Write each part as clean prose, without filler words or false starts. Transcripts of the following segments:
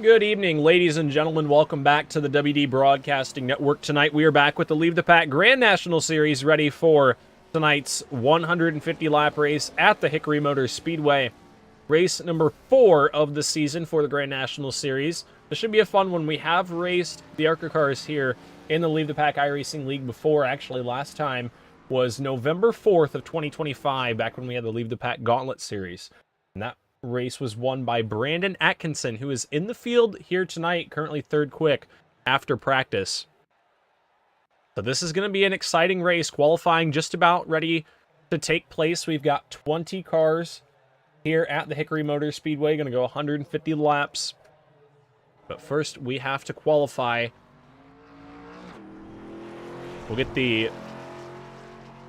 Good evening, ladies and gentlemen. Welcome back to the WD Broadcasting Network. Tonight we are back with the Leave the Pack Grand National Series, ready for tonight's 150-lap race at the Hickory Motor Speedway. Race number 4 of the season for the Grand National Series. This should be a fun one. We have raced the ARCA cars here in the Leave the Pack iRacing League before. Actually, last time was November 4th of 2025, back when we had the Leave the Pack Gauntlet Series. And that race was won by Brandon Atkinson, who is in the field here tonight, currently third quick after practice. So this is going to be an exciting race. Qualifying just about ready to take place. We've got 20 cars here at the Hickory Motor Speedway, going to go 150 laps. But first, we have to qualify. We'll get the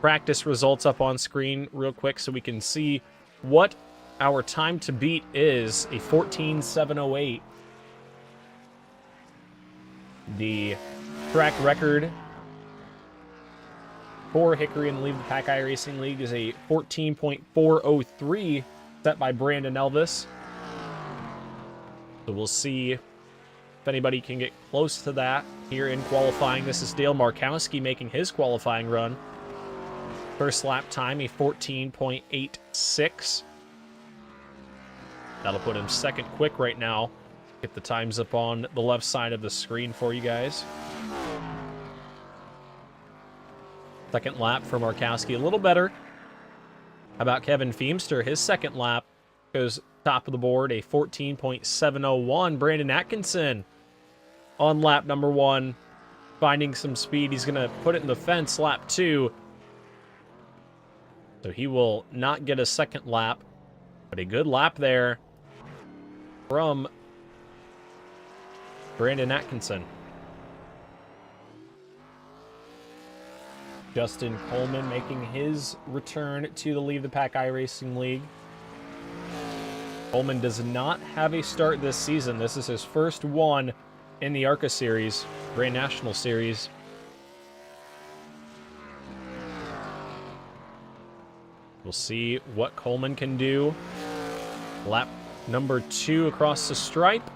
practice results up on screen real quick so we can see what our time to beat is. A 14:7:08. The track record for Hickory and the Leave the Pack iRacing League is a 14.403 set by Brandon Elvis. So we'll see if anybody can get close to that here in qualifying. This is Dale Markowski making his qualifying run. First lap time, a 14.86. That'll put him second quick right now. Get the times up on the left side of the screen for you guys. Second lap for Markowski, a little better. How about Kevin Feemster? His second lap goes top of the board, a 14.701. Brandon Atkinson on lap number 1, finding some speed. He's going to put it in the fence lap 2. So he will not get a second lap, but a good lap there from Brandon Atkinson. Justin Coleman making his return to the Leave the Pack iRacing League. Coleman does not have a start this season. This is his first one in the ARCA Series, Grand National Series. We'll see what Coleman can do. Lap number 2 across the stripe.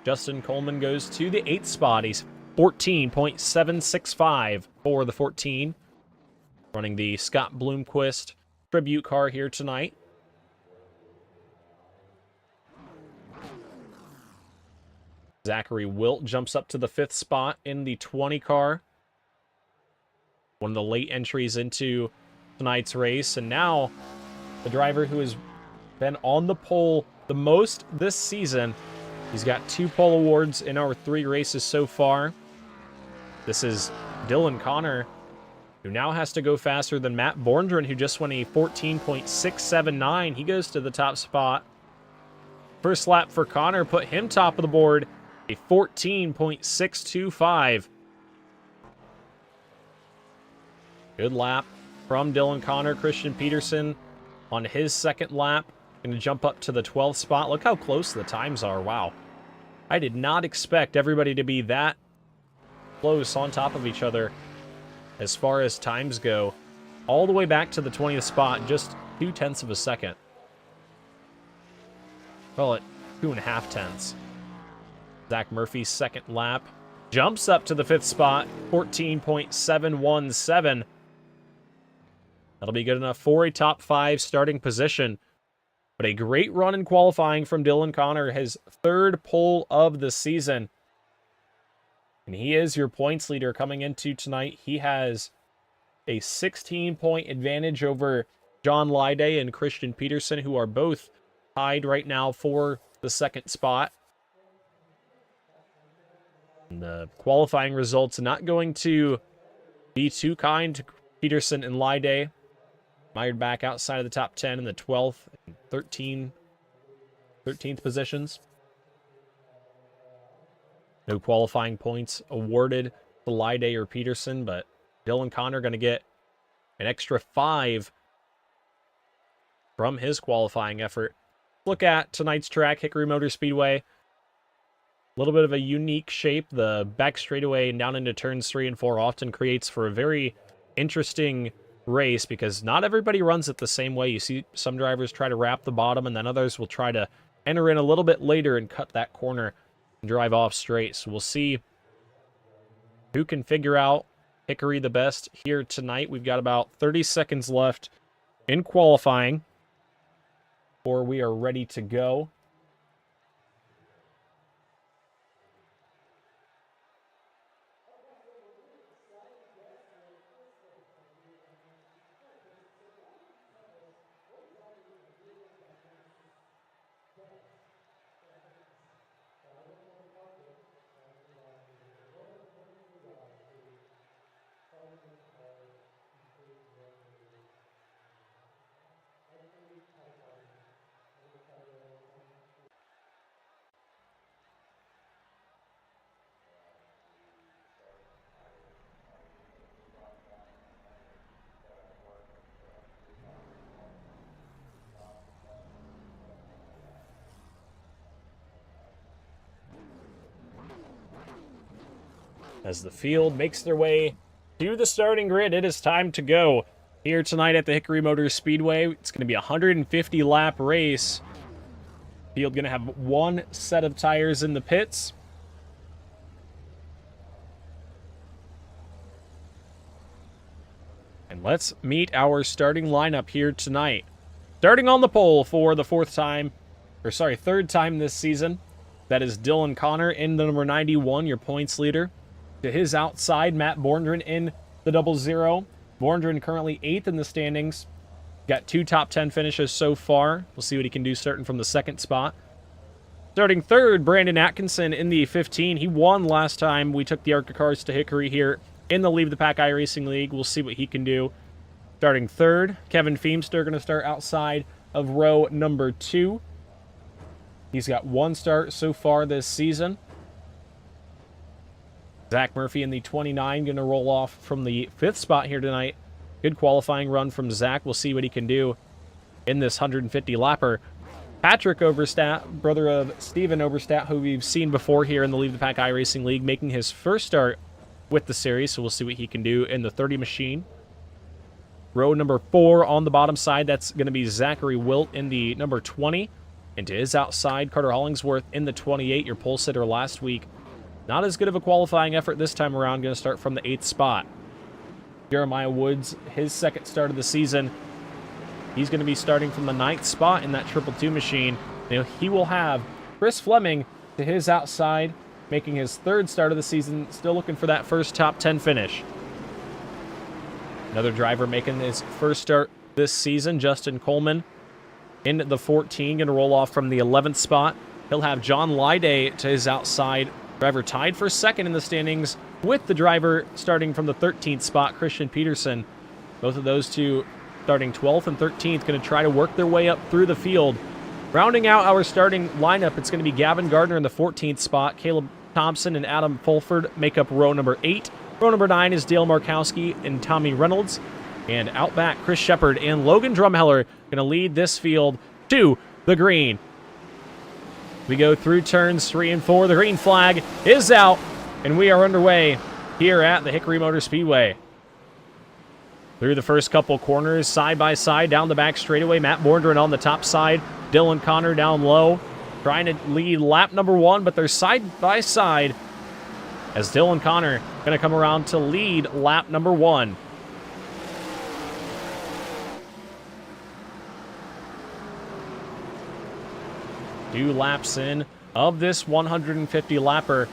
Justin Coleman goes to the 8th spot. He's 14.765 for the 14. Running the Scott Bloomquist tribute car here tonight. Zachary Wilt jumps up to the 5th spot in the 20 car. One of the late entries into tonight's race. And now the driver who has been on the pole the most this season. He's got 2 pole awards in our 3 races so far. This is Dylan Connor, who now has to go faster than Matt Borndren, who just went a 14.679. He goes to the top spot. First lap for Connor put him top of the board, a 14.625. Good lap from Dylan Connor. Christian Peterson on his second lap, going to jump up to the 12th spot. Look how close the times are. Wow. I did not expect everybody to be that close on top of each other as far as times go. All the way back to the 20th spot, just 0.2 of a second. Call it 2.5 tenths. Zach Murphy's second lap jumps up to the 5th spot, 14.717. That'll be good enough for a top 5 starting position. But a great run in qualifying from Dylan Connor, his 3rd pole of the season. And he is your points leader coming into tonight. He has a 16-point advantage over John Lyday and Christian Peterson, who are both tied right now for the 2nd spot. And the qualifying results not going to be too kind to Peterson and Lyday. Mired back outside of the top 10 in the 12th and 13th positions. No qualifying points awarded to Lyday or Peterson, but Dylan Connor going to get an extra 5 from his qualifying effort. Look at tonight's track, Hickory Motor Speedway. A little bit of a unique shape. The back straightaway and down into turns 3 and 4 often creates for a very interesting race because not everybody runs it the same way. You see some drivers try to wrap the bottom, and then others will try to enter in a little bit later and cut that corner and drive off straight. So we'll see who can figure out Hickory the best here tonight. We've got about 30 seconds left in qualifying before we are ready to go. As the field makes their way to the starting grid, it is time to go here tonight at the Hickory Motors Speedway. It's going to be a 150-lap race. Field going to have one set of tires in the pits. And let's meet our starting lineup here tonight. Starting on the pole for the third time this season. That is Dylan Connor in the number 91, your points leader. To his outside, Matt Borndren in the 00. Borndren currently 8th in the standings. Got 2 top 10 finishes so far. We'll see what he can do starting from the 2nd spot. Starting 3rd, Brandon Atkinson in the 15. He won last time we took the ARCA cars to Hickory here in the Leave the Pack iRacing League. We'll see what he can do. Starting 3rd, Kevin Feemster going to start outside of row number 2. He's got 1 start so far this season. Zach Murphy in the 29 going to roll off from the 5th spot here tonight. Good qualifying run from Zach. We'll see what he can do in this 150-lapper. Patrick Oberstadt, brother of Steven Oberstadt, who we've seen before here in the Leave the Pack iRacing League, making his first start with the series. So we'll see what he can do in the 30 machine. Row number 4 on the bottom side, that's going to be Zachary Wilt in the number 20. And to his outside, Carter Hollingsworth in the 28, your pole sitter last week. Not as good of a qualifying effort this time around. Going to start from the 8th spot. Jeremiah Woods, his 2nd start of the season. He's going to be starting from the 9th spot in that 222 machine. He will have Chris Fleming to his outside, making his 3rd start of the season. Still looking for that first top 10 finish. Another driver making his first start this season, Justin Coleman in the 14. Going to roll off from the 11th spot. He'll have John Lyday to his outside. Driver tied for 2nd in the standings with the driver starting from the 13th spot, Christian Peterson. Both of those two starting 12th and 13th, going to try to work their way up through the field. Rounding out our starting lineup, it's going to be Gavin Gardner in the 14th spot. Caleb Thompson and Adam Fulford make up row number 8. Row number 9 is Dale Markowski and Tommy Reynolds. And out back, Chris Shepard and Logan Drumheller going to lead this field to the green. We go through turns 3 and 4. The green flag is out, and we are underway here at the Hickory Motor Speedway. Through the first couple corners, side by side, down the back straightaway. Matt Borndren on the top side. Dylan Connor down low, trying to lead lap number 1, but they're side by side as Dylan Connor going to come around to lead lap number 1. Two laps in of this 150-lapper.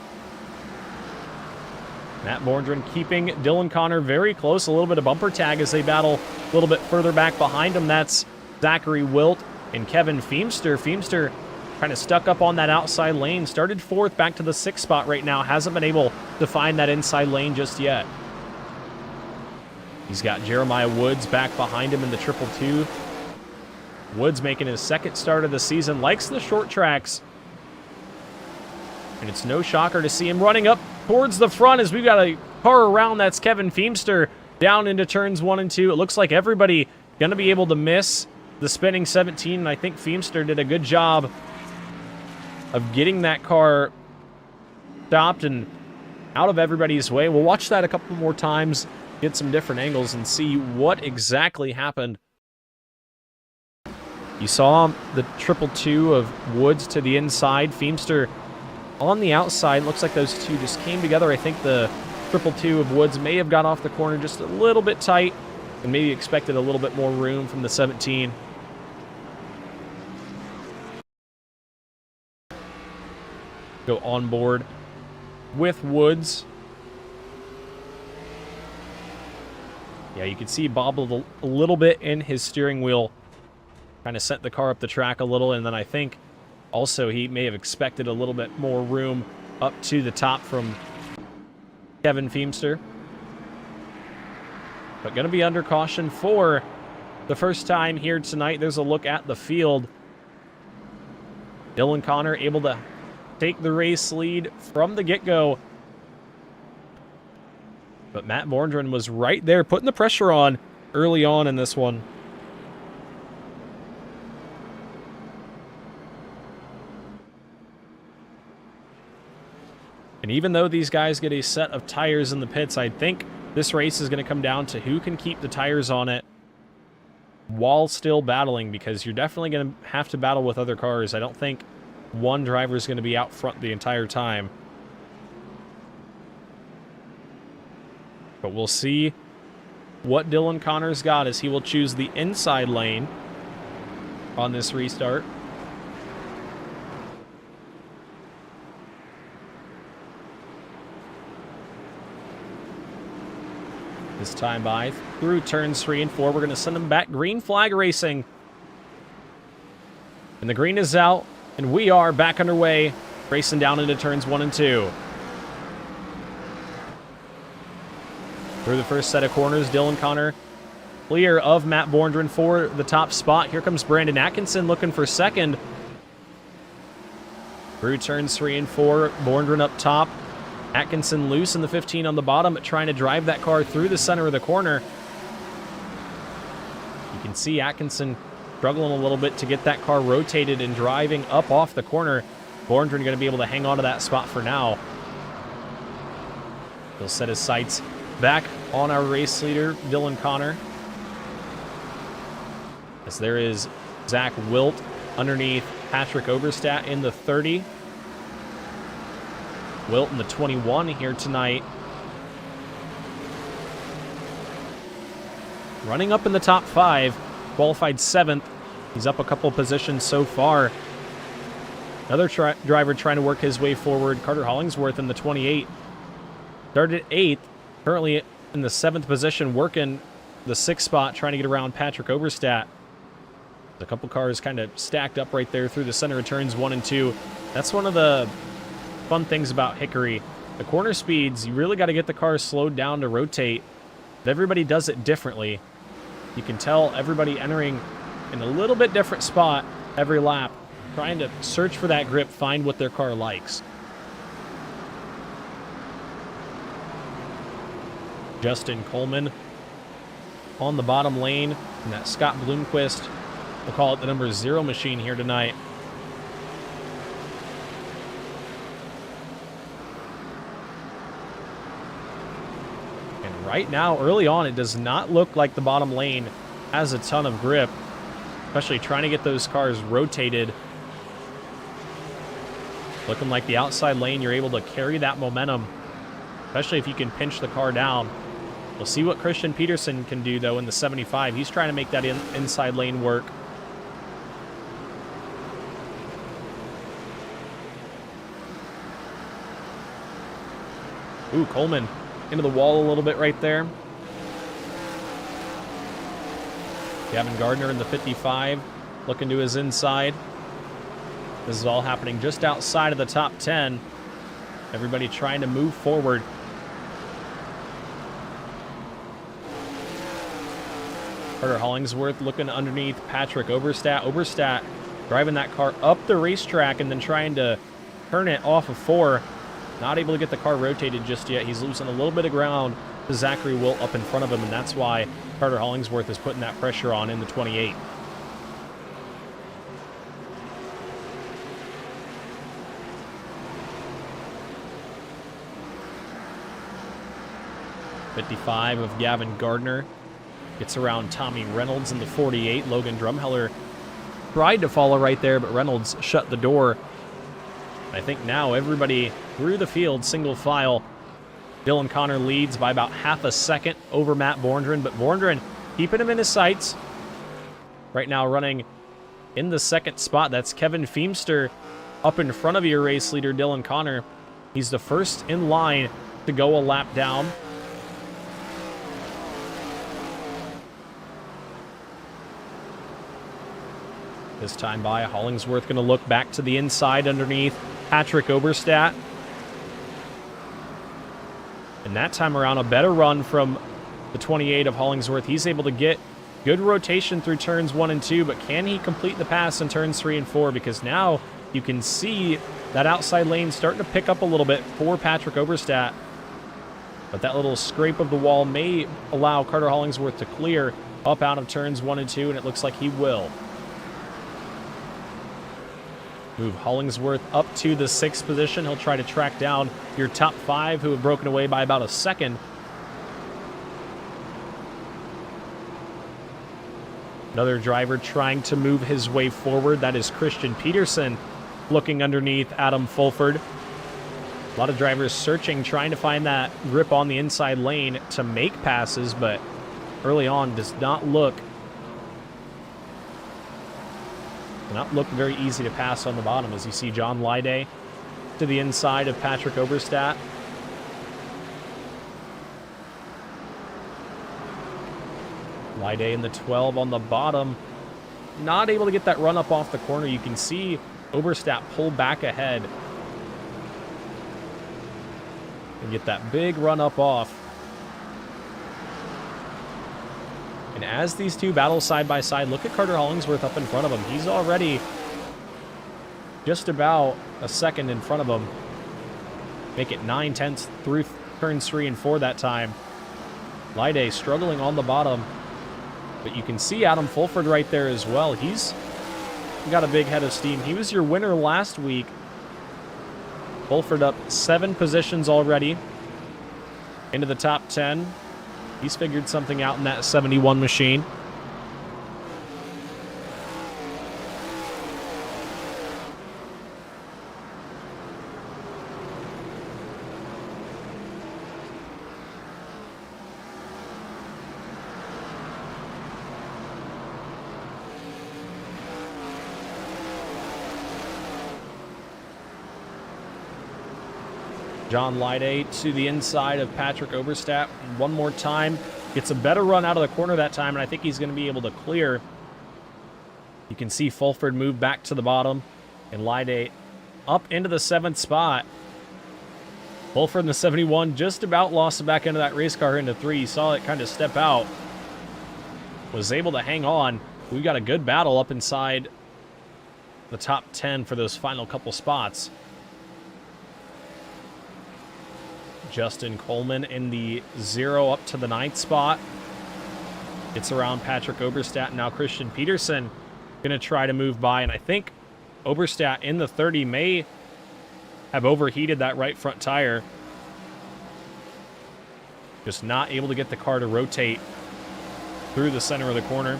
Matt Borndren keeping Dylan Connor very close. A little bit of bumper tag as they battle a little bit further back behind him. That's Zachary Wilt and Kevin Feemster. Feemster kind of stuck up on that outside lane. Started 4th, back to the 6th spot right now. Hasn't been able to find that inside lane just yet. He's got Jeremiah Woods back behind him in the 222. Woods making his 2nd start of the season. Likes the short tracks. And it's no shocker to see him running up towards the front as we've got a car around. That's Kevin Feemster down into turns 1 and 2. It looks like everybody going to be able to miss the spinning 17. And I think Feemster did a good job of getting that car stopped and out of everybody's way. We'll watch that a couple more times, get some different angles, and see what exactly happened. You saw the 222 of Woods to the inside. Feimster on the outside. Looks like those two just came together. I think the 222 of Woods may have got off the corner just a little bit tight and maybe expected a little bit more room from the 17. Go on board with Woods. Yeah, you can see bobbled a little bit in his steering wheel. Kind of sent the car up the track a little, and then I think also he may have expected a little bit more room up to the top from Kevin Feimster. But going to be under caution for the first time here tonight. There's a look at the field. Dylan Connor able to take the race lead from the get-go. But Matt Borndren was right there putting the pressure on early on in this one. And even though these guys get a set of tires in the pits, I think this race is going to come down to who can keep the tires on it while still battling, because you're definitely going to have to battle with other cars. I don't think one driver is going to be out front the entire time. But we'll see what Dylan Connor's got as he will choose the inside lane on this restart. This time by through turns 3 and 4. We're going to send them back. Green flag racing. And the green is out, and we are back underway, racing down into turns 1 and 2. Through the first set of corners, Dylan Connor clear of Matt Borndren for the top spot. Here comes Brandon Atkinson looking for second. Through turns 3 and 4, Borndren up top. Atkinson loose in the 15 on the bottom, trying to drive that car through the center of the corner. You can see Atkinson struggling a little bit to get that car rotated and driving up off the corner. Borndren going to be able to hang on to that spot for now. He'll set his sights back on our race leader, Dylan Connor. As there is Zach Wilt underneath Patrick Oberstadt in the 30. Wilt in the 21 here tonight. Running up in the top 5, qualified 7th. He's up a couple positions so far. Another driver trying to work his way forward, Carter Hollingsworth in the 28. Started 8th, currently in the 7th position, working the 6th spot, trying to get around Patrick Oberstadt. A couple cars kind of stacked up right there through the center of turns 1 and 2. That's one of the fun things about Hickory. The corner speeds, you really got to get the cars slowed down to rotate. But everybody does it differently. You can tell everybody entering in a little bit different spot every lap, trying to search for that grip, find what their car likes. Justin Coleman on the bottom lane, and that Scott Bloomquist, we'll call it the number 0 machine here tonight. And right now, early on, it does not look like the bottom lane has a ton of grip, especially trying to get those cars rotated. Looking like the outside lane, you're able to carry that momentum, especially if you can pinch the car down. We'll see what Christian Peterson can do, though, in the 75. He's trying to make that inside lane work. Ooh, Coleman into the wall a little bit right there. Gavin Gardner in the 55, looking to his inside. This is all happening just outside of the top 10. Everybody trying to move forward. Carter Hollingsworth looking underneath Patrick Oberstadt. Oberstadt driving that car up the racetrack and then trying to turn it off of 4. Not able to get the car rotated just yet. He's losing a little bit of ground to Zachary Wilt up in front of him, and that's why Carter Hollingsworth is putting that pressure on in the 28. '55 of Gavin Gardner gets around Tommy Reynolds in the 48. Logan Drumheller tried to follow right there, but Reynolds shut the door. I think now everybody through the field, single file. Dylan Connor leads by about half a second over Matt Borndren, but Borndren keeping him in his sights. Right now running in the second spot. That's Kevin Feemster up in front of your race leader, Dylan Connor. He's the first in line to go a lap down. This time by Hollingsworth going to look back to the inside underneath Patrick Oberstadt. And that time around, a better run from the 28 of Hollingsworth. He's able to get good rotation through turns 1 and 2, but can he complete the pass in turns 3 and 4? Because now you can see that outside lane starting to pick up a little bit for Patrick Oberstadt. But that little scrape of the wall may allow Carter Hollingsworth to clear up out of turns 1 and 2, and it looks like he will. Move Hollingsworth up to the 6th position. He'll try to track down your top 5 who have broken away by about a second. Another driver trying to move his way forward. That is Christian Peterson looking underneath Adam Fulford. A lot of drivers searching, trying to find that grip on the inside lane to make passes, but early on does not look very easy to pass on the bottom, as you see John Lyday to the inside of Patrick Oberstadt. Lyday in the 12 on the bottom. Not able to get that run up off the corner. You can see Oberstadt pull back ahead and get that big run up off. And as these two battle side by side, look at Carter Hollingsworth up in front of him. He's already just about a second in front of him. Make it 9/10 through turns 3 and 4 that time. Lyday struggling on the bottom. But you can see Adam Fulford right there as well. He's got a big head of steam. He was your winner last week. Fulford up 7 positions already into the top 10. He's figured something out in that 71 machine. John Lyday to the inside of Patrick Oberstadt one more time. Gets a better run out of the corner that time, and I think he's going to be able to clear. You can see Fulford move back to the bottom, and Lyday up into the 7th spot. Fulford in the 71 just about lost the back end of that race car into 3. You saw it kind of step out. Was able to hang on. We've got a good battle up inside the top 10 for those final couple spots. Justin Coleman in the 0 up to the 9th spot. Gets around Patrick Oberstadt. Now Christian Peterson going to try to move by, and I think Oberstadt in the 30 may have overheated that right front tire. Just not able to get the car to rotate through the center of the corner.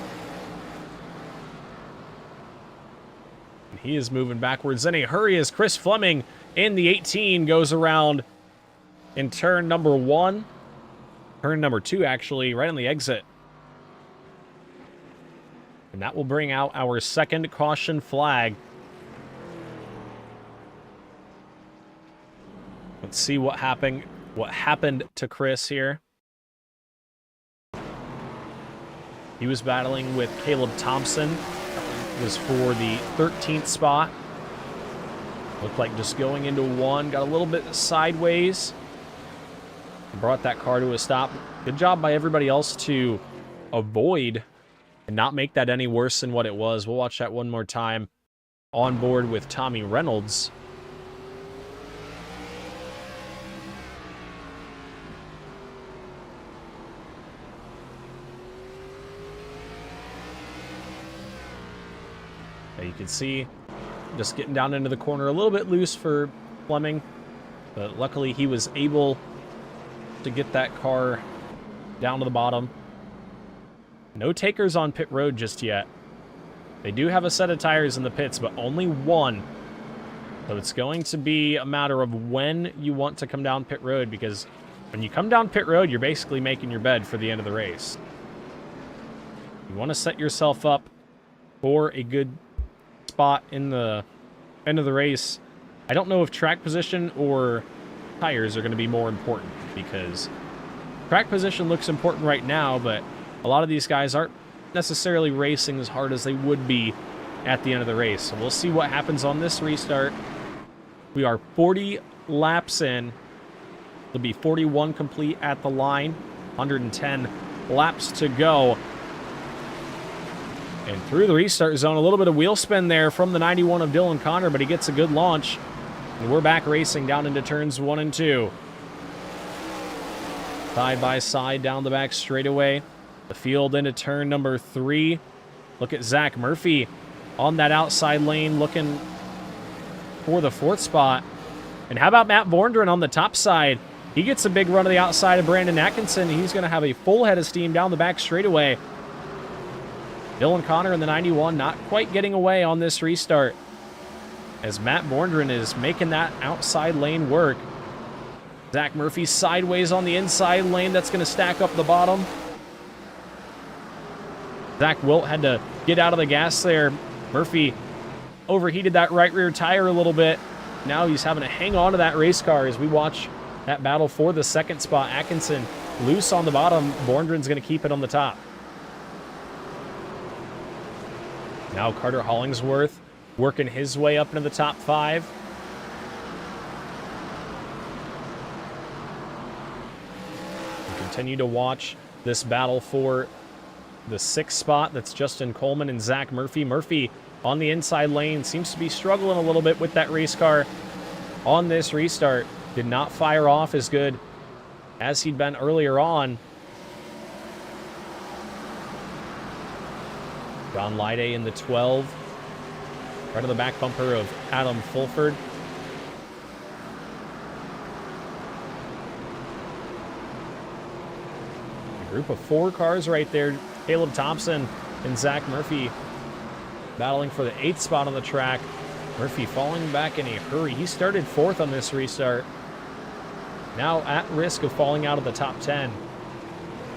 And he is moving backwards in a hurry as Chris Fleming in the 18 goes around in turn number 1. Turn number 2, actually, right on the exit. And that will bring out our second caution flag. Let's see what happened to Chris here. He was battling with Caleb Thompson. That was for the 13th spot. Looked like just going into 1. Got a little bit sideways. Brought that car to a stop. Good job by everybody else to avoid and not make that any worse than what it was. We'll watch that one more time on board with Tommy Reynolds. Now you can see just getting down into the corner a little bit loose for Fleming, but luckily he was able to get that car down to the bottom. No takers on pit road just yet. They do have a set of tires in the pits, but only one. So it's going to be a matter of when you want to come down pit road, because when you come down pit road, you're basically making your bed for the end of the race. You want to set yourself up for a good spot in the end of the race. I don't know if track position or tires are going to be more important, because track position looks important right now, but a lot of these guys aren't necessarily racing as hard as they would be at the end of the race. So we'll see what happens on this restart. We are 40 laps in. It'll be 41 complete at the line. 110 laps to go. And through the restart zone, a little bit of wheel spin there from the 91 of Dylan Connor, but he gets a good launch. And we're back racing down into turns 1 and 2. Side by side down the back straightaway. The field into turn number 3. Look at Zach Murphy on that outside lane looking for the 4th spot. And how about Matt Borndren on the top side? He gets a big run to the outside of Brandon Atkinson. He's going to have a full head of steam down the back straightaway. Dylan Connor in the 91 not quite getting away on this restart, as Matt Borndren is making that outside lane work. Zach Murphy sideways on the inside lane. That's going to stack up the bottom. Zach Wilt had to get out of the gas there. Murphy overheated that right rear tire a little bit. Now he's having to hang on to that race car as we watch that battle for the 2nd spot. Atkinson loose on the bottom. Borndren's going to keep it on the top. Now Carter Hollingsworth working his way up into the top 5. We continue to watch this battle for the 6th spot. That's Justin Coleman and Zach Murphy. Murphy on the inside lane seems to be struggling a little bit with that race car on this restart. Did not fire off as good as he'd been earlier on. John Lyday in the 12. Right on the back bumper of Adam Fulford. A group of 4 cars right there. Caleb Thompson and Zach Murphy battling for the 8th spot on the track. Murphy falling back in a hurry. He started 4th on this restart. Now at risk of falling out of the top 10.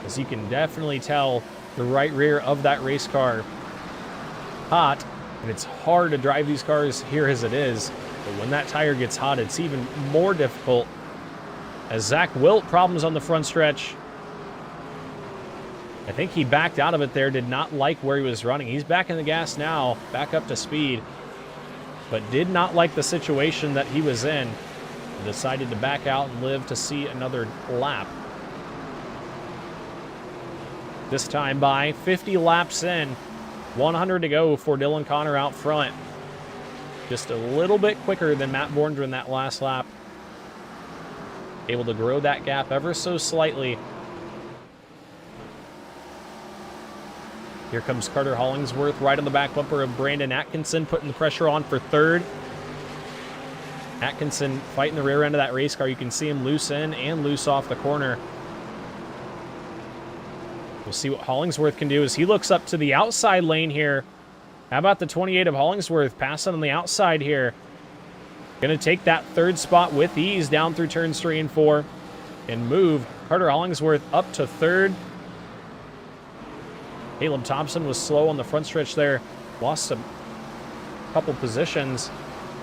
As you can definitely tell, the right rear of that race car hot, and it's hard to drive these cars here as it is, but when that tire gets hot, it's even more difficult. As Zach Wilt problems on the front stretch. I think he backed out of it there, did not like where he was running. He's back in the gas now, back up to speed, but did not like the situation that he was in. He decided to back out and live to see another lap. This time by 50 laps in, 100 to go for Dylan Connor out front. Just a little bit quicker than Matt Borndren that last lap. Able to grow that gap ever so slightly. Here comes Carter Hollingsworth right on the back bumper of Brandon Atkinson, putting the pressure on for 3rd. Atkinson fighting the rear end of that race car. You can see him loose in and loose off the corner. We'll see what Hollingsworth can do as he looks up to the outside lane here. How about the 28 of Hollingsworth passing on the outside here? Going to take that 3rd spot with ease down through turns 3 and 4 and move Carter Hollingsworth up to 3rd. Caleb Thompson was slow on the front stretch there. Lost a couple positions.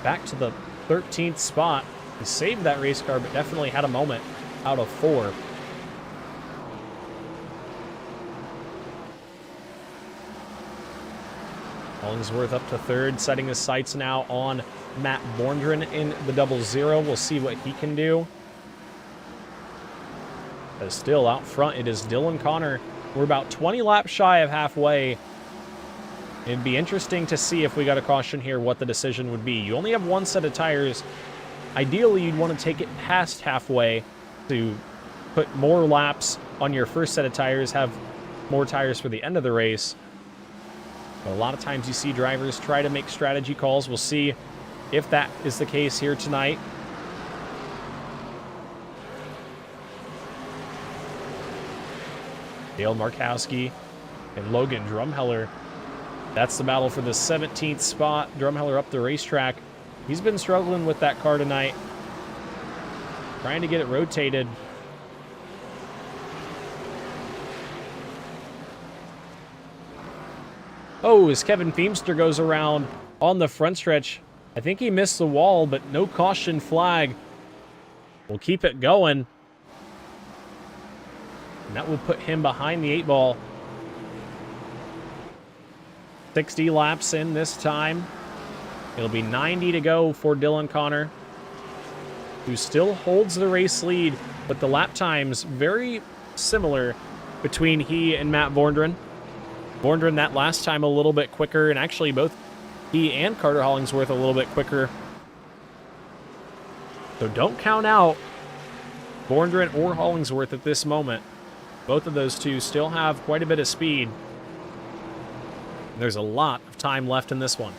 Back to the 13th spot. He saved that race car, but definitely had a moment out of 4. Hollingsworth up to 3rd, setting his sights now on Matt Borndren in the 00. We'll see what he can do. But still out front, it is Dylan Connor. We're about 20 laps shy of halfway. It'd be interesting to see if we got a caution here, what the decision would be. You only have 1 set of tires. Ideally, you'd want to take it past halfway to put more laps on your first set of tires, have more tires for the end of the race. But a lot of times you see drivers try to make strategy calls. We'll see if that is the case here tonight. Dale Markowski and Logan Drumheller That's the battle for the 17th spot. Drumheller up the racetrack. He's been struggling with that car tonight. Trying to get it rotated. Oh, as Kevin Feemster goes around on the front stretch. I think he missed the wall, but no caution flag. We'll keep it going. And that will put him behind the 8 ball. 60 laps in this time. It'll be 90 to go for Dylan Connor, who still holds the race lead, but the lap times very similar between he and Matt Vondren. Vondren that last time a little bit quicker, and actually both he and Carter Hollingsworth a little bit quicker. So don't count out Vondren or Hollingsworth at this moment. Both of those two still have quite a bit of speed. There's a lot of time left in this one.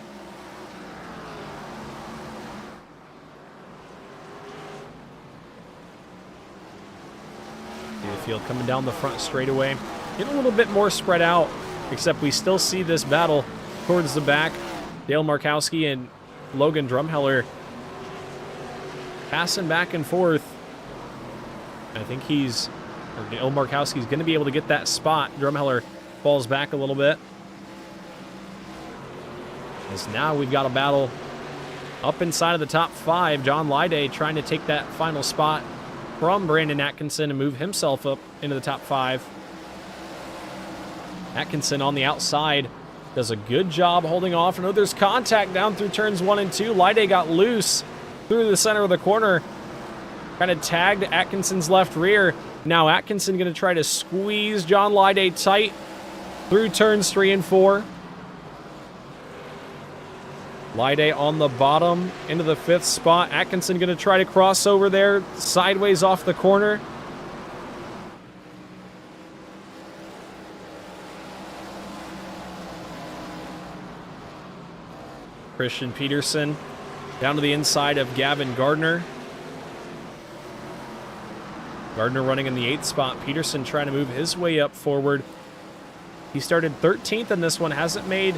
The field coming down the front straightaway. Getting a little bit more spread out, except we still see this battle towards the back. Dale Markowski and Logan Drumheller passing back and forth. I think Dale Markowski's going to be able to get that spot. Drumheller falls back a little bit. As now we've got a battle up inside of the top 5. John Lyday trying to take that final spot from Brandon Atkinson and move himself up into the top 5. Atkinson on the outside does a good job holding off. I know there's contact down through turns 1 and 2. Lyday got loose through the center of the corner. Kind of tagged Atkinson's left rear. Now Atkinson going to try to squeeze John Lyday tight through turns 3 and 4. Lyday on the bottom into the 5th spot. Atkinson going to try to cross over there sideways off the corner. Christian Peterson down to the inside of Gavin Gardner. Gardner running in the 8th spot. Peterson trying to move his way up forward. He started 13th in this one. Hasn't made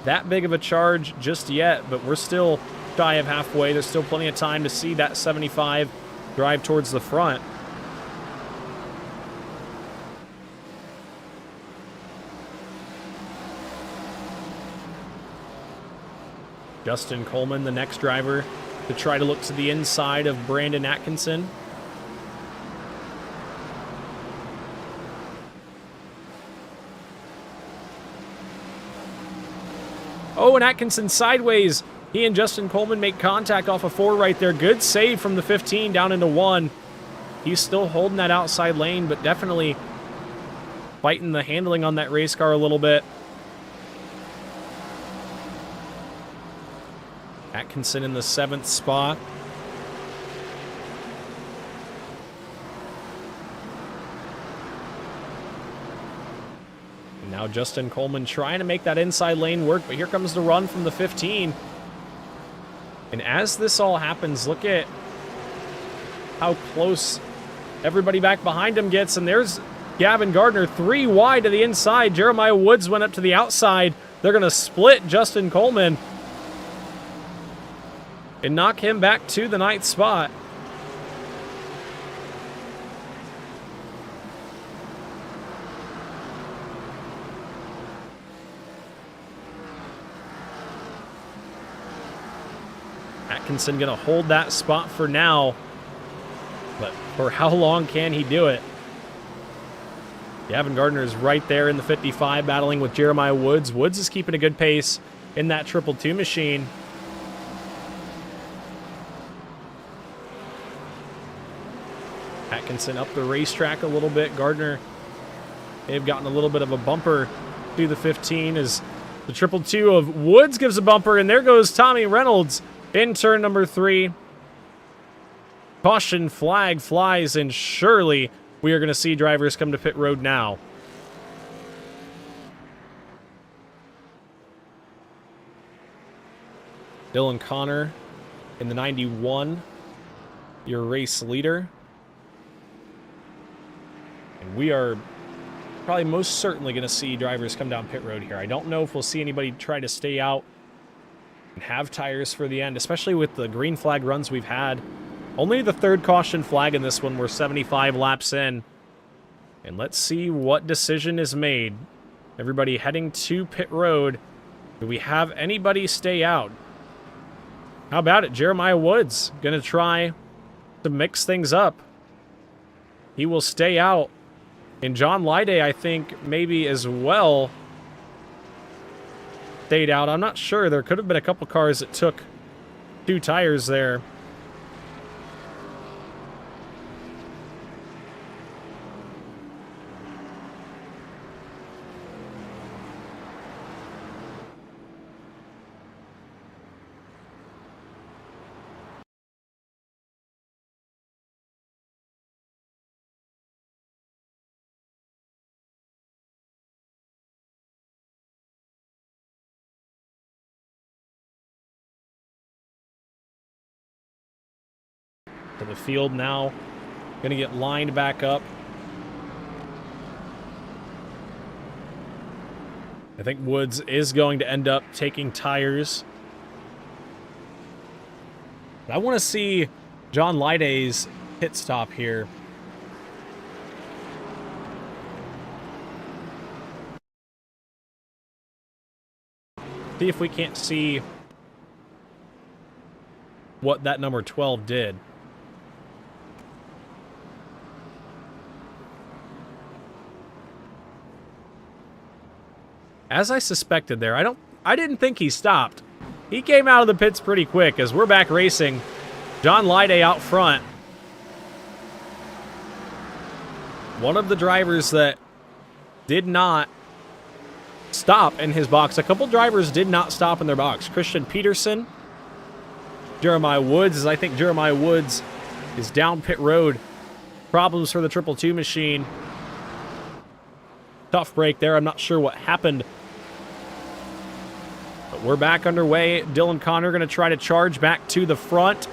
that big of a charge just yet, but we're still shy of halfway. There's still plenty of time to see that 75 drive towards the front. Justin Coleman, the next driver, to try to look to the inside of Brandon Atkinson. Oh, and Atkinson sideways. He and Justin Coleman make contact off of 4 right there. Good save from the 15 down into 1. He's still holding that outside lane, but definitely fighting the handling on that race car a little bit. Atkinson in the 7th spot. And now Justin Coleman trying to make that inside lane work, but here comes the run from the 15. And as this all happens, look at how close everybody back behind him gets. And there's Gavin Gardner 3 wide to the inside. Jeremiah Woods went up to the outside. They're going to split Justin Coleman and knock him back to the 9th spot. Atkinson going to hold that spot for now, but for how long can he do it? Gavin Gardner is right there in the 55 battling with Jeremiah Woods. Woods is keeping a good pace in that 222 machine. Atkinson up the racetrack a little bit. Gardner may have gotten a little bit of a bumper to the 15 as the 222 of Woods gives a bumper, and there goes Tommy Reynolds in turn number 3. Caution flag flies, and surely we are going to see drivers come to pit road now. Dylan Connor in the 91, your race leader. And we are probably most certainly going to see drivers come down pit road here. I don't know if we'll see anybody try to stay out and have tires for the end, especially with the green flag runs we've had. Only the third caution flag in this one. We're 75 laps in. And let's see what decision is made. Everybody heading to pit road. Do we have anybody stay out? How about it? Jeremiah Woods going to try to mix things up. He will stay out. And John Lyday, I think, maybe as well stayed out. I'm not sure. There could have been a couple cars that took 2 tires there. To the field now. Going to get lined back up. I think Woods is going to end up taking tires. But I want to see John Lyday's pit stop here. See if we can't see what that number 12 did. As I suspected there, I didn't think he stopped. He came out of the pits pretty quick as we're back racing. John Lyday out front. One of the drivers that did not stop in his box. A couple drivers did not stop in their box. Christian Peterson, Jeremiah Woods, as I think Jeremiah Woods is down pit road. Problems for the 222 machine. Tough break there. I'm not sure what happened. But we're back underway. Dylan Connor going to try to charge back to the front.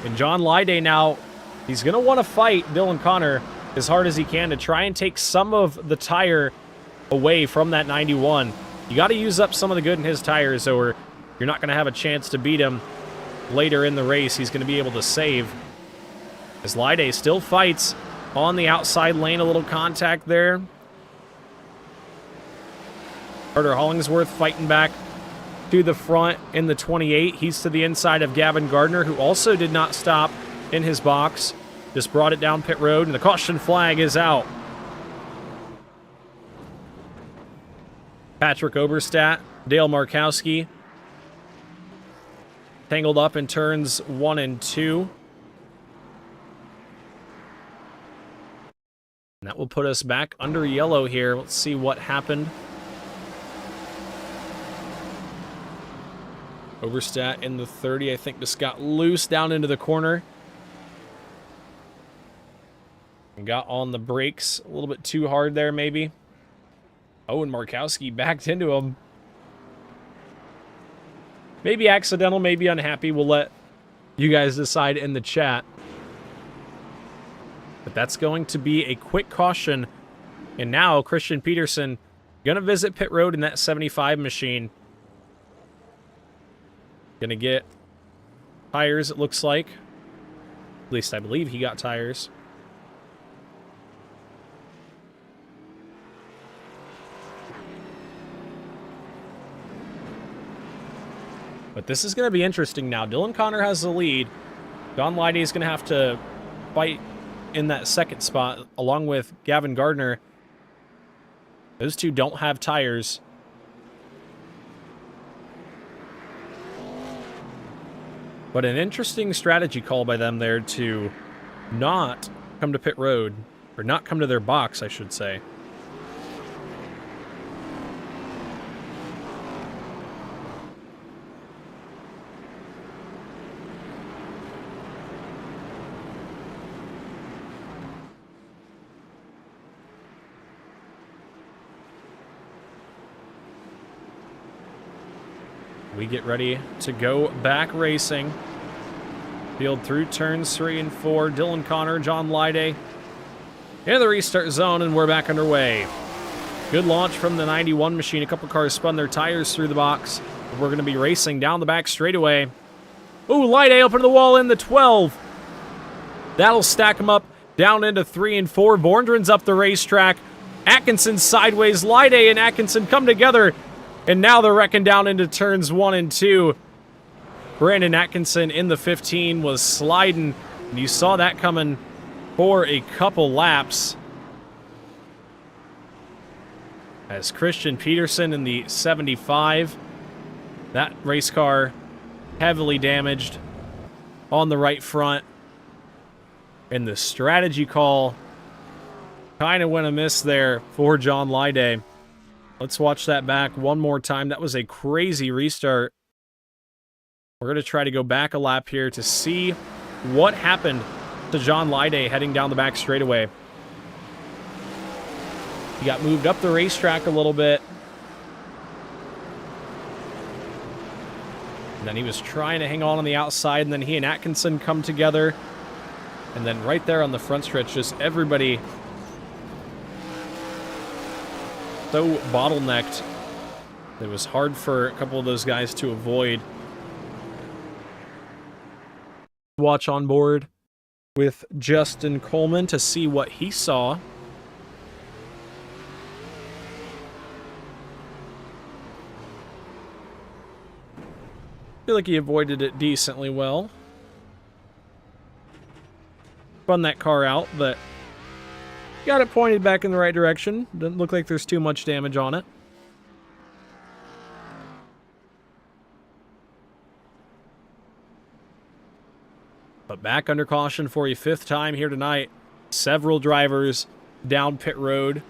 And John Lyday now, he's going to want to fight Dylan Connor as hard as he can to try and take some of the tire away from that 91. You got to use up some of the good in his tires, or you're not going to have a chance to beat him later in the race. He's going to be able to save. As Lyday still fights on the outside lane, a little contact there. Carter Hollingsworth fighting back to the front in the 28. He's to the inside of Gavin Gardner, who also did not stop in his box. Just brought it down pit road, and the caution flag is out. Patrick Oberstadt, Dale Markowski tangled up in turns 1 and 2. And that will put us back under yellow here. Let's see what happened. Oberstadt in the 30, I think, just got loose down into the corner. And got on the brakes a little bit too hard there, maybe. Oh, and Markowski backed into him. Maybe accidental, maybe unhappy. We'll let you guys decide in the chat. But that's going to be a quick caution. And now Christian Peterson going to visit pit road in that 75 machine. Going to get tires, it looks like. At least I believe he got tires. But this is going to be interesting now. Dylan Connor has the lead. John Lyday is going to have to fight in that second spot, along with Gavin Gardner. Those two don't have tires. But an interesting strategy call by them there to not come to pit road, or not come to their box, I should say. We get ready to go back racing. Field through turns 3 and 4. Dylan Connor, John Lyday in the restart zone, and we're back underway. Good launch from the 91 machine. A couple cars spun their tires through the box. We're going to be racing down the back straightaway. Ooh, Light A up into the wall in the 12. That'll stack them up down into 3 and 4. Vorndren's up the racetrack. Atkinson sideways. Light A and Atkinson come together, and now they're wrecking down into turns 1 and 2. Brandon Atkinson in the 15 was sliding, and you saw that coming for a couple laps. As Christian Peterson in the 75, that race car heavily damaged on the right front. And the strategy call kind of went amiss there for John Lyday. Let's watch that back one more time. That was a crazy restart. We're going to try to go back a lap here to see what happened to John Lyday heading down the back straightaway. He got moved up the racetrack a little bit. And then he was trying to hang on the outside, and then he and Atkinson come together. And then right there on the front stretch, just everybody so bottlenecked. It was hard for a couple of those guys to avoid. Watch on board with Justin Coleman to see what he saw. Feel like he avoided it decently well. Spun that car out, but got it pointed back in the right direction. Doesn't look like there's too much damage on it. But back under caution for a 5th time here tonight. Several drivers down pit road.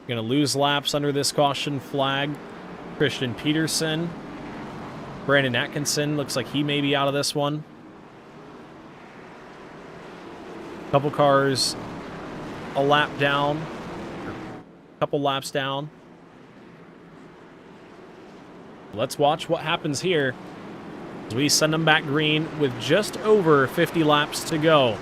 Going to lose laps under this caution flag. Christian Peterson. Brandon Atkinson looks like he may be out of this one. Couple cars a lap down. Couple laps down. Let's watch what happens here as we send them back green with just over 50 laps to go.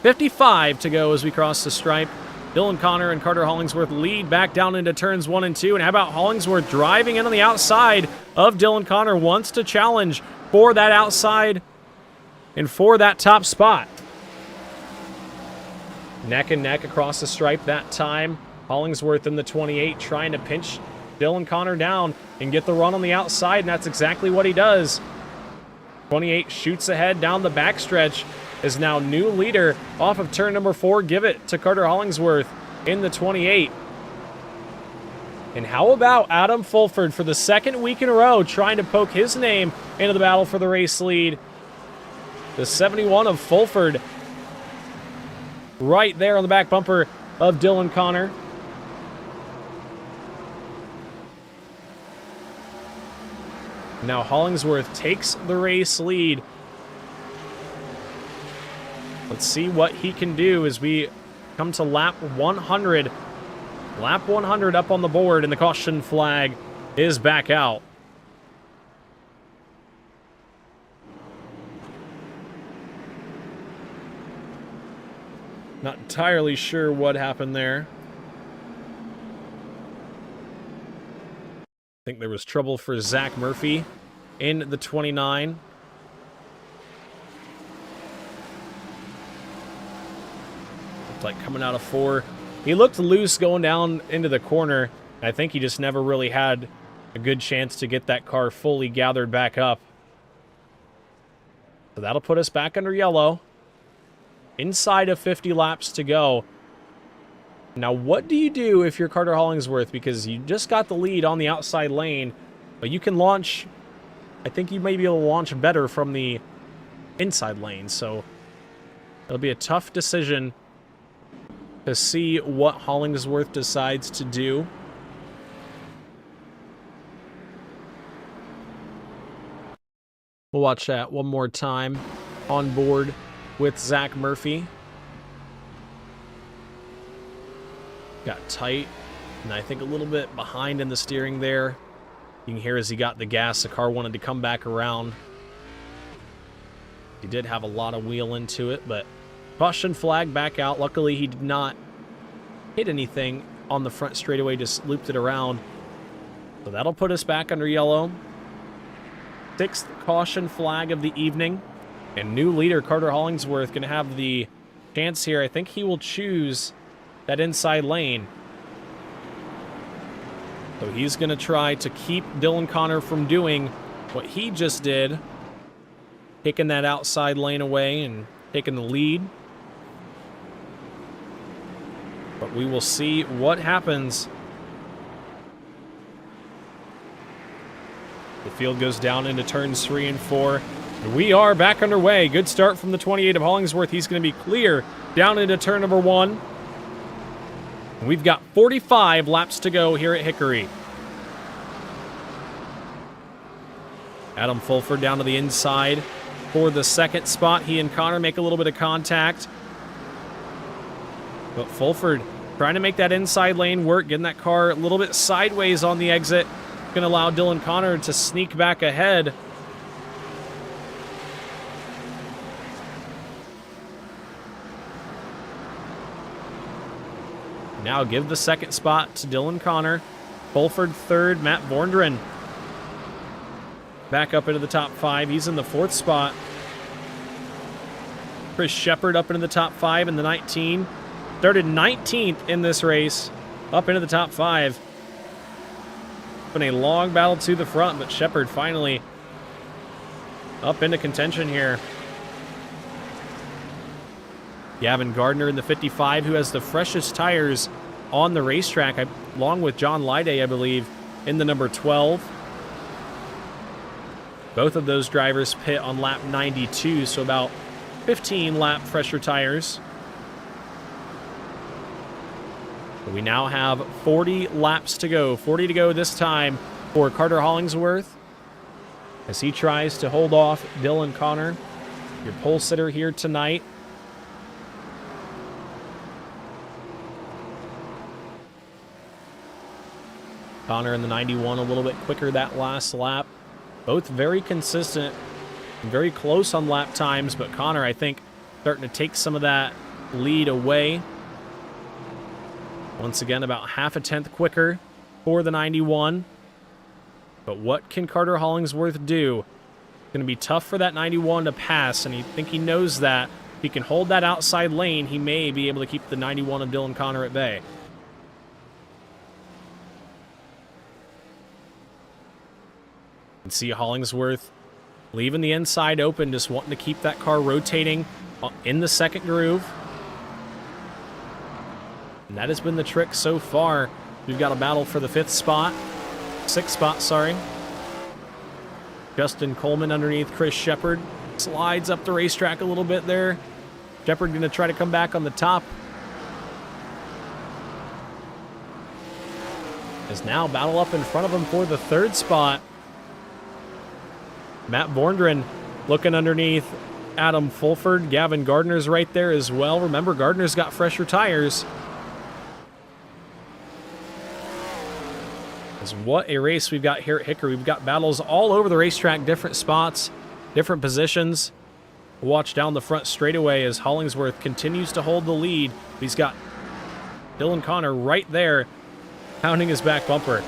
55 to go as we cross the stripe. Dylan Connor and Carter Hollingsworth lead back down into turns 1 and 2. And how about Hollingsworth driving in on the outside of Dylan Connor, wants to challenge for that outside and for that top spot. Neck and neck across the stripe that time. Hollingsworth in the 28 trying to pinch Dylan Connor down and get the run on the outside, and that's exactly what he does. 28 shoots ahead down the backstretch, is now new leader off of turn number 4. Give it to Carter Hollingsworth in the 28. And how about Adam Fulford for the 2nd week in a row trying to poke his name into the battle for the race lead. The 71 of Fulford right there on the back bumper of Dylan Connor. Now Hollingsworth takes the race lead. Let's see what he can do as we come to lap 100. Lap 100 up on the board, and the caution flag is back out. Not entirely sure what happened there. I think there was trouble for Zach Murphy in the 29. Looked like coming out of 4. He looked loose going down into the corner. I think he just never really had a good chance to get that car fully gathered back up. So that'll put us back under yellow. Inside of 50 laps to go. Now, what do you do if you're Carter Hollingsworth? Because you just got the lead on the outside lane, but you can launch. I think you may be able to launch better from the inside lane, so it'll be a tough decision to see what Hollingsworth decides to do. We'll watch that one more time on board with Zach Murphy. Got tight, and I think a little bit behind in the steering there. You can hear as he got the gas, the car wanted to come back around. He did have a lot of wheel into it, but Caution flag back out. Luckily, he did not hit anything on the front straightaway, just looped it around. So that'll put us back under yellow. 6th caution flag of the evening. And new leader, Carter Hollingsworth, going to have the chance here. I think he will choose that inside lane. So he's going to try to keep Dylan Connor from doing what he just did, taking that outside lane away and taking the lead. But we will see what happens. The field goes down into turns 3 and 4. We are back underway. Good start from the 28 of Hollingsworth. He's going to be clear down into turn number 1. We've got 45 laps to go here at Hickory. Adam Fulford down to the inside for the 2nd spot. He and Connor make a little bit of contact. But Fulford trying to make that inside lane work, getting that car a little bit sideways on the exit. Going to allow Dylan Connor to sneak back ahead. Now give the 2nd spot to Dylan Connor. Fulford 3rd, Matt Vorndren back up into the top 5. He's in the 4th spot. Chris Shepard up into the top 5 in the 19. Started 19th in this race, up into the top 5. Been a long battle to the front, but Shepard finally up into contention here. Gavin Gardner in the 55, who has the freshest tires on the racetrack, along with John Lyday, I believe, in the number 12. Both of those drivers pit on lap 92, so about 15 lap fresher tires. We now have 40 laps to go. 40 to go this time for Carter Hollingsworth as he tries to hold off Dylan Connor, your pole sitter here tonight. Connor in the 91 a little bit quicker that last lap. Both very consistent, very close on lap times, but Connor, I think, starting to take some of that lead away. Once again, about half a tenth quicker for the 91. But what can Carter Hollingsworth do? It's going to be tough for that 91 to pass, and I think he knows that. If he can hold that outside lane, he may be able to keep the 91 of Dylan Connor at bay. You can see Hollingsworth leaving the inside open, just wanting to keep that car rotating in the 2nd groove. And that has been the trick so far. We've got a battle for the 5th spot. 6th spot, sorry. Justin Coleman underneath Chris Shepard. Slides up the racetrack a little bit there. Shepard going to try to come back on the top. Is now battle up in front of him for the 3rd spot. Matt Vorndren looking underneath Adam Fulford. Gavin Gardner's right there as well. Remember, Gardner's got fresher tires. What a race we've got here at Hickory. We've got battles all over the racetrack, different spots, different positions. Watch down the front straightaway as Hollingsworth continues to hold the lead. He's got Dylan Connor right there, pounding his back bumper.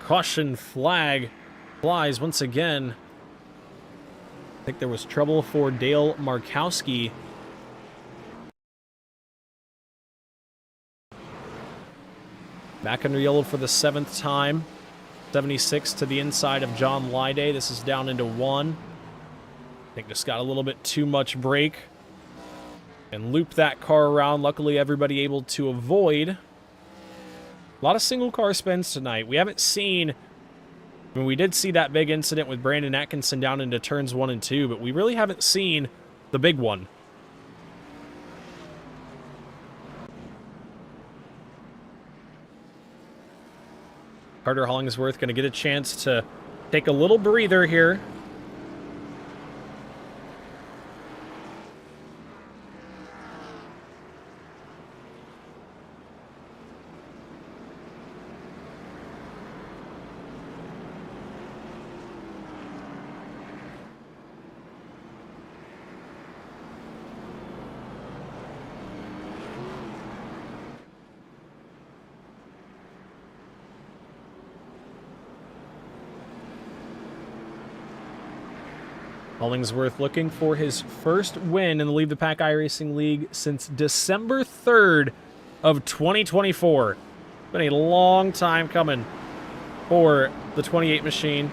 Caution flag flies once again. I think there was trouble for Dale Markowski. Back under yellow for the 7th time. 76 to the inside of John Lyday. This is down into 1. I think just got a little bit too much brake and looped that car around. Luckily, everybody able to avoid. A lot of single car spins tonight. We haven't seen, I mean, we did see that big incident with Brandon Atkinson down into turns 1 and 2, but we really haven't seen the big one. Carter Hollingsworth going to get a chance to take a little breather here. Hollingsworth looking for his first win in the Leave the Pack iRacing League since December 3rd of 2024. Been a long time coming for the 28 machine.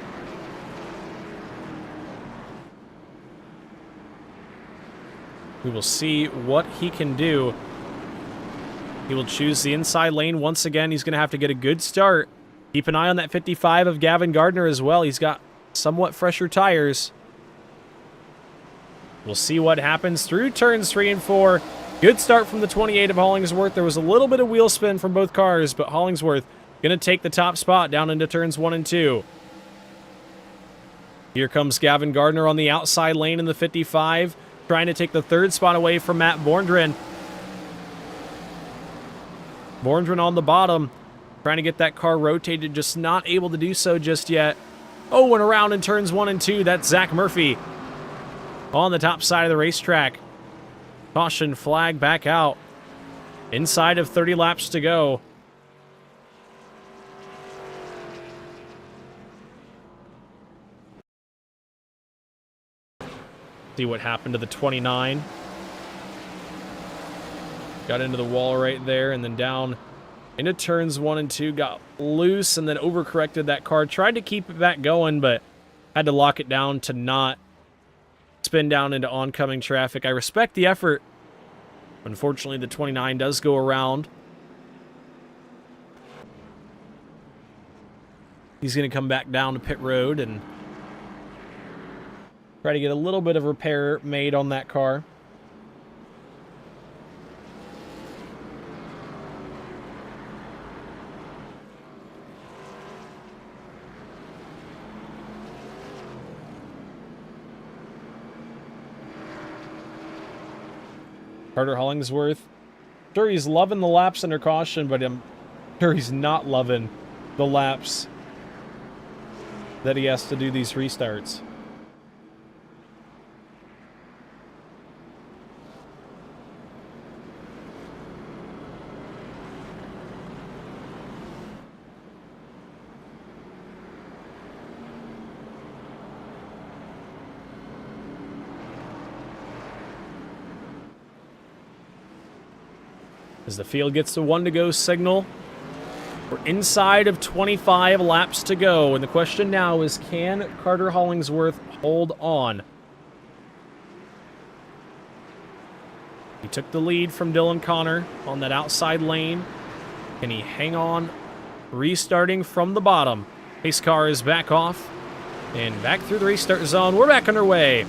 We will see what he can do. He will choose the inside lane once again. He's going to have to get a good start. Keep an eye on that 55 of Gavin Gardner as well. He's got somewhat fresher tires. We'll see what happens through turns 3 and 4. Good start from the 28 of Hollingsworth. There was a little bit of wheel spin from both cars, but Hollingsworth going to take the top spot down into turns 1 and 2. Here comes Gavin Gardner on the outside lane in the 55, trying to take the third spot away from Matt Borndren. Borndren on the bottom, trying to get that car rotated, just not able to do so just yet. Oh, and around in turns 1 and 2, that's Zach Murphy on the top side of the racetrack. Caution flag back out. Inside of 30 laps to go. See what happened to the 29. Got into the wall right there and then down into turns 1 and 2. Got loose and then overcorrected that car. Tried to keep it back going, but had to lock it down to not spin down into oncoming traffic. I respect the effort. Unfortunately, the 29 does go around. He's going to come back down to pit road and try to get a little bit of repair made on that car. Carter Hollingsworth, sure he's loving the laps under caution, but I'm sure he's not loving the laps that he has to do these restarts. As the field gets the 1 to go signal, we're inside of 25 laps to go. And the question now is, can Carter Hollingsworth hold on? He took the lead from Dylan Connor on that outside lane. Can he hang on, restarting from the bottom? Pace car is back off and back through the restart zone. We're back underway.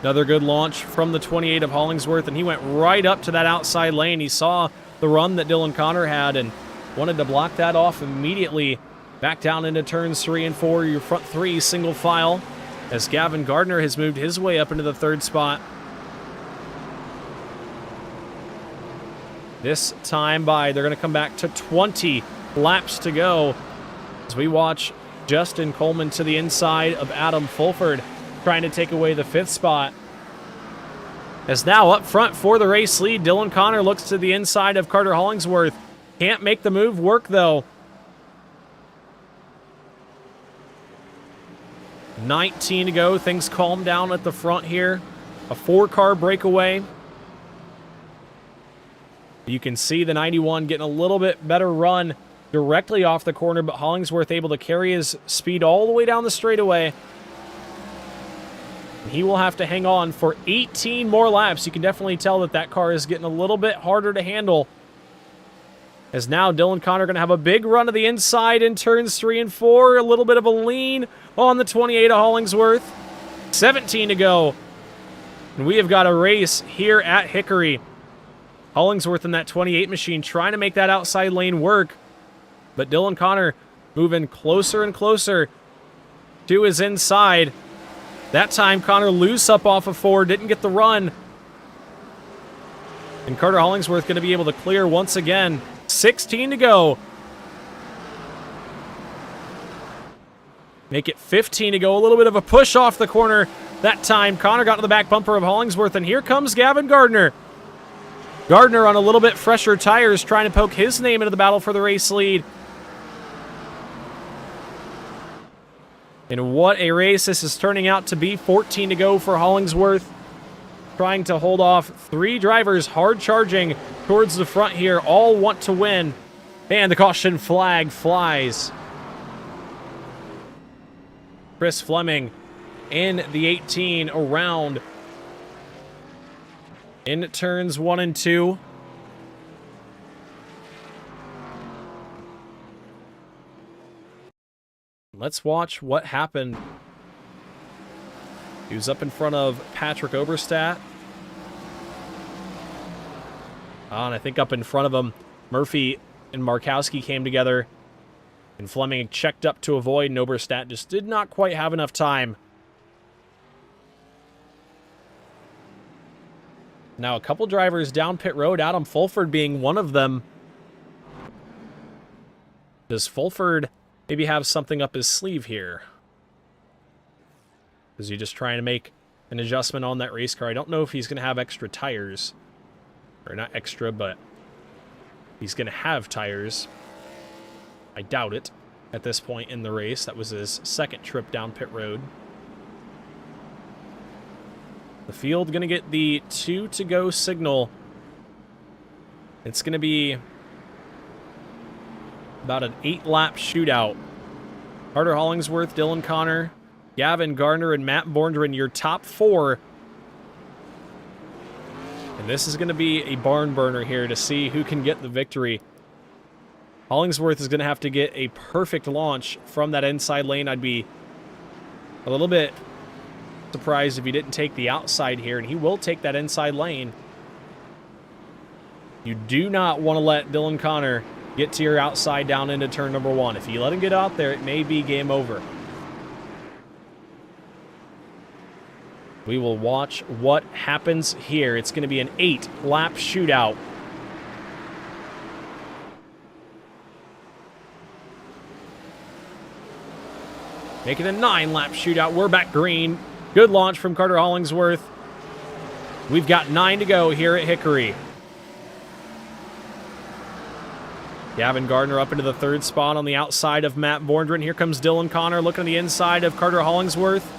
Another good launch from the 28 of Hollingsworth, and he went right up to that outside lane. He saw the run that Dylan Connor had and wanted to block that off immediately. Back down into turns 3 and 4, your front 3 single file, as Gavin Gardner has moved his way up into the 3rd spot. This time they're going to come back to 20 laps to go as we watch Justin Coleman to the inside of Adam Fulford, trying to take away the 5th spot. As now up front for the race lead, Dylan Connor looks to the inside of Carter Hollingsworth. Can't make the move work, though. 19 to go. Things calm down at the front here. A 4-car breakaway. You can see the 91 getting a little bit better run directly off the corner, but Hollingsworth able to carry his speed all the way down the straightaway. He will have to hang on for 18 more laps. You can definitely tell that that car is getting a little bit harder to handle. As now Dylan Connor going to have a big run to the inside in turns 3 and 4. A little bit of a lean on the 28 of Hollingsworth. 17 to go. And we have got a race here at Hickory. Hollingsworth in that 28 machine trying to make that outside lane work. But Dylan Connor moving closer and closer to his inside. That time, Connor loose up off of 4, didn't get the run. And Carter Hollingsworth going to be able to clear once again. 16 to go. Make it 15 to go. A little bit of a push off the corner. That time, Connor got to the back bumper of Hollingsworth, and here comes Gavin Gardner. Gardner on a little bit fresher tires, trying to poke his name into the battle for the race lead. And what a race this is turning out to be. 14 to go for Hollingsworth. Trying to hold off 3 drivers, hard charging towards the front here. All want to win. And the caution flag flies. Chris Fleming in the 18 around in turns 1 and 2. Let's watch what happened. He was up in front of Patrick Oberstadt. And I think up in front of him, Murphy and Markowski came together. And Fleming checked up to avoid, and Oberstadt just did not quite have enough time. Now a couple drivers down pit road, Adam Fulford being one of them. Does Fulford maybe have something up his sleeve here? Is he just trying to make an adjustment on that race car? I don't know if he's going to have extra tires. Or not extra, but he's going to have tires. I doubt it at this point in the race. That was his second trip down pit road. The field going to get the 2 to go signal. It's going to be about an 8-lap shootout. Carter Hollingsworth, Dylan Connor, Gavin Gardner, and Matt Borndren, your top 4. And this is going to be a barn burner here to see who can get the victory. Hollingsworth is going to have to get a perfect launch from that inside lane. I'd be a little bit surprised if he didn't take the outside here, and he will take that inside lane. You do not want to let Dylan Connor get to your outside down into turn number 1. If you let him get out there, it may be game over. We will watch what happens here. It's going to be an 8-lap shootout. Making a 9-lap shootout. We're back green. Good launch from Carter Hollingsworth. We've got 9 to go here at Hickory. Gavin Gardner up into the 3rd spot on the outside of Matt Borndren. Here comes Dylan Connor looking at the inside of Carter Hollingsworth.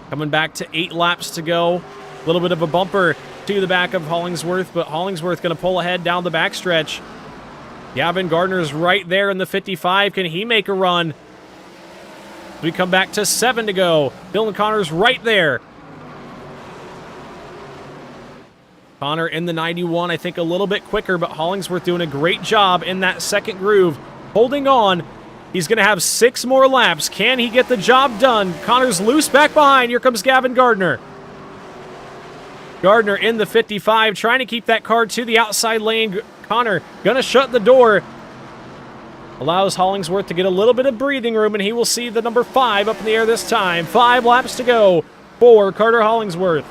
Coming back to 8 laps to go. A little bit of a bumper to the back of Hollingsworth, but Hollingsworth going to pull ahead down the backstretch. Gavin Gardner's right there in the 55. Can he make a run? We come back to 7 to go. Dylan Connor's right there. Connor in the 91, I think a little bit quicker, but Hollingsworth doing a great job in that second groove, holding on. He's going to have 6 more laps. Can he get the job done? Connor's loose back behind. Here comes Gavin Gardner. Gardner in the 55, trying to keep that car to the outside lane. Connor going to shut the door. Allows Hollingsworth to get a little bit of breathing room, and he will see the number 5 up in the air this time. 5 laps to go for Carter Hollingsworth.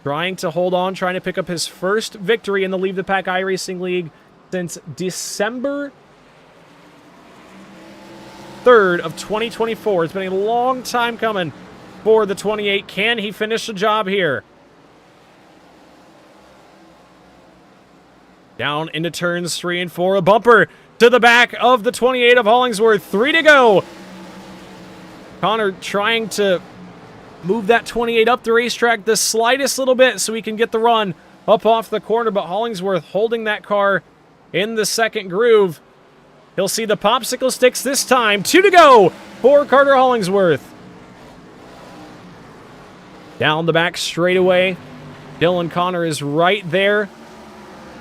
Trying to hold on, trying to pick up his first victory in the Leave the Pack iRacing League since December 3rd of 2024. It's been a long time coming for the 28. Can he finish the job here? Down into turns 3 and 4. A bumper to the back of the 28 of Hollingsworth. 3 to go. Connor trying to move that 28 up the racetrack the slightest little bit so he can get the run up off the corner, but Hollingsworth holding that car in the second groove. He'll see the popsicle sticks this time. 2 to go for Carter Hollingsworth. Down the back straightaway. Dylan Connor is right there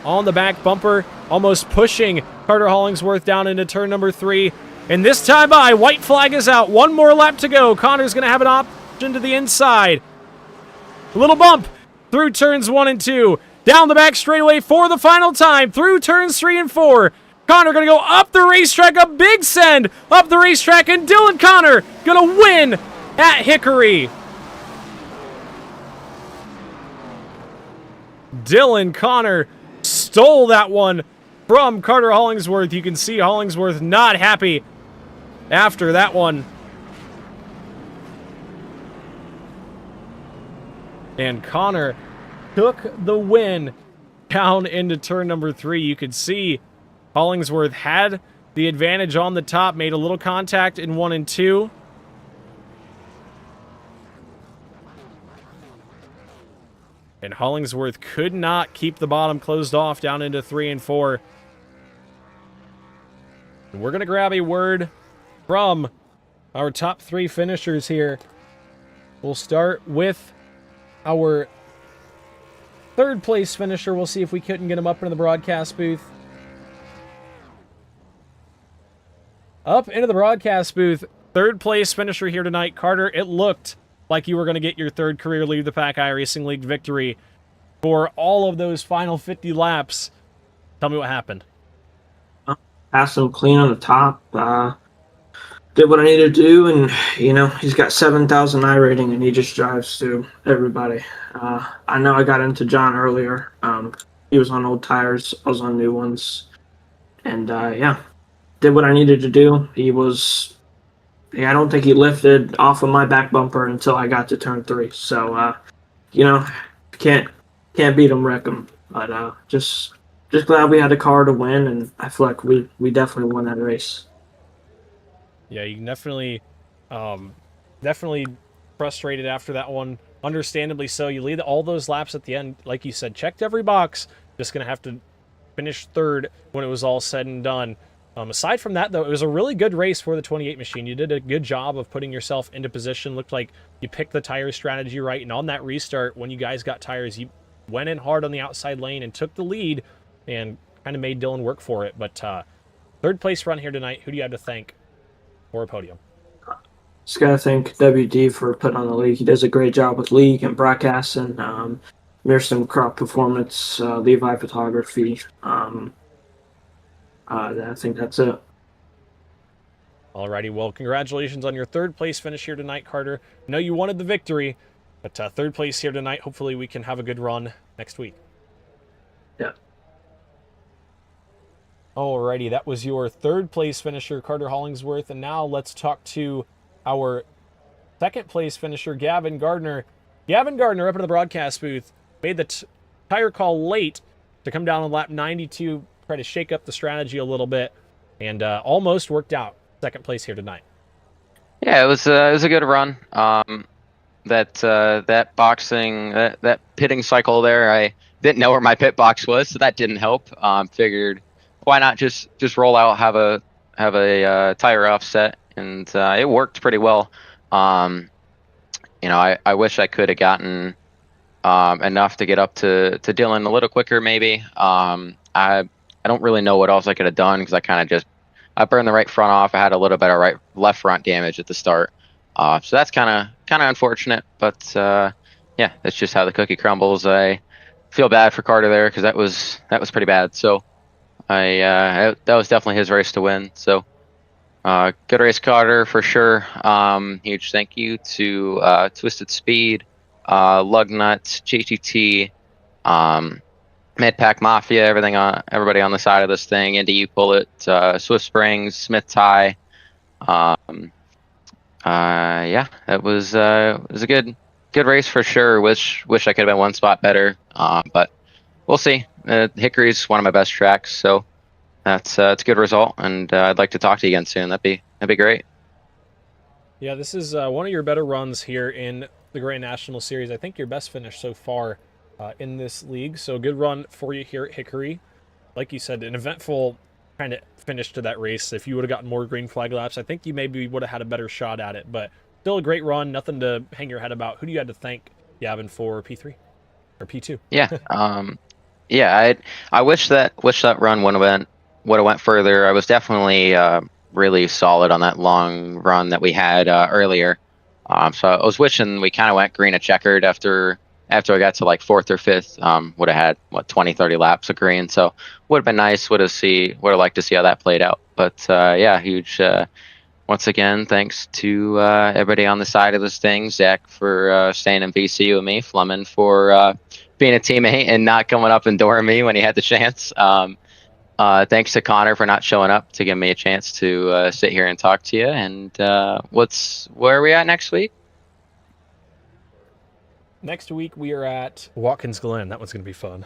on the back bumper, almost pushing Carter Hollingsworth down into turn number 3. And this time by, white flag is out. 1 more lap to go. Connor's going to have an option to the inside. A little bump through turns 1 and 2. down the back straightaway for the final time through turns 3 and 4. Connor going to go up the racetrack, a big send up the racetrack, and Dylan Connor going to win at Hickory. Dylan Connor stole that one from Carter Hollingsworth. You can see Hollingsworth not happy after that one. And Connor took the win down into turn number 3. You could see Hollingsworth had the advantage on the top, made a little contact in 1 and 2. And Hollingsworth could not keep the bottom closed off down into 3 and 4. And we're going to grab a word from our top 3 finishers here. We'll start with our 3rd place finisher. We'll see if we couldn't get him up into the broadcast booth. Up into the broadcast booth, 3rd place finisher here tonight. Carter, it looked like you were going to get your 3rd career Leave the Pack iRacing League victory for all of those final 50 laps. Tell me what happened. Passed him clean on the top. Did what I needed to do, and, he's got 7,000 iRating, and he just drives through everybody. I know I got into John earlier. He was on old tires. I was on new ones. And, did what I needed to do. I don't think he lifted off of my back bumper until I got to turn 3. So, can't beat him, wreck him. But just glad we had a car to win, and I feel like we definitely won that race. Yeah, you can definitely frustrated after that one. Understandably so. You lead all those laps at the end, like you said, checked every box. Just going to have to finish 3rd when it was all said and done. Aside from that, though, it was a really good race for the 28 machine. You did a good job of putting yourself into position. Looked like you picked the tire strategy right. And on that restart, when you guys got tires, you went in hard on the outside lane and took the lead and kind of made Dylan work for it. But 3rd place run here tonight. Who do you have to thank for a podium? Just got to thank WD for putting on the league. He does a great job with league and broadcasting. Mearson Crop Performance, Levi Photography. I think that's it. Alrighty, well, congratulations on your 3rd place finish here tonight, Carter. I know you wanted the victory, but 3rd place here tonight. Hopefully we can have a good run next week. Yeah. Alrighty, that was your 3rd place finisher, Carter Hollingsworth. And now let's talk to our 2nd place finisher, Gavin Gardner. Gavin Gardner up in the broadcast booth made the tire call late to come down on lap 92, try to shake up the strategy a little bit, and almost worked out. 2nd place here tonight. Yeah, it was a good run. That boxing, that pitting cycle there, I didn't know where my pit box was, so that didn't help. Figured why not just roll out, have a tire offset, and it worked pretty well. I wish I could have gotten enough to get up to Dylan a little quicker, maybe. I don't really know what else I could have done, because I burned the right front off. I had a little bit of left front damage at the start. So that's kind of unfortunate, but yeah, that's just how the cookie crumbles. I feel bad for Carter there, because that was pretty bad. So that was definitely his race to win. So good race, Carter, for sure. Huge thank you to Twisted Speed, Lugnut, JTT, Midpack Mafia, everybody on the side of this thing, Indy U Bullet, Swift Springs, Smith Tie. Yeah, it was a good race for sure. Wish I could have been one spot better, but we'll see. Hickory's one of my best tracks, so it's a good result, and I'd like to talk to you again soon. That'd be great. Yeah, this is one of your better runs here in the Grand National Series. I think your best finish so far in this league. So good run for you here at Hickory. Like you said, an eventful kind of finish to that race. If you would have gotten more green flag laps, I think you maybe would have had a better shot at it. But still a great run. Nothing to hang your head about. Who do you have to thank, Gavin, for P3 or P2? Yeah, yeah. I wish that run would have went further. I was definitely really solid on that long run that we had earlier. So I was wishing we kind of went green and checkered after after I got to like 4th or 5th, would have had what 20, 30 laps of green. So would have been nice. Would have liked to see how that played out. But yeah, huge. Once again, thanks to everybody on the side of this thing. Zach for staying in VC with me, Fleming for being a teammate and not coming up and dooring me when he had the chance. Thanks to Connor for not showing up to give me a chance to sit here and talk to you. And where are we at next week? Next week we are at Watkins Glen. That one's going to be fun.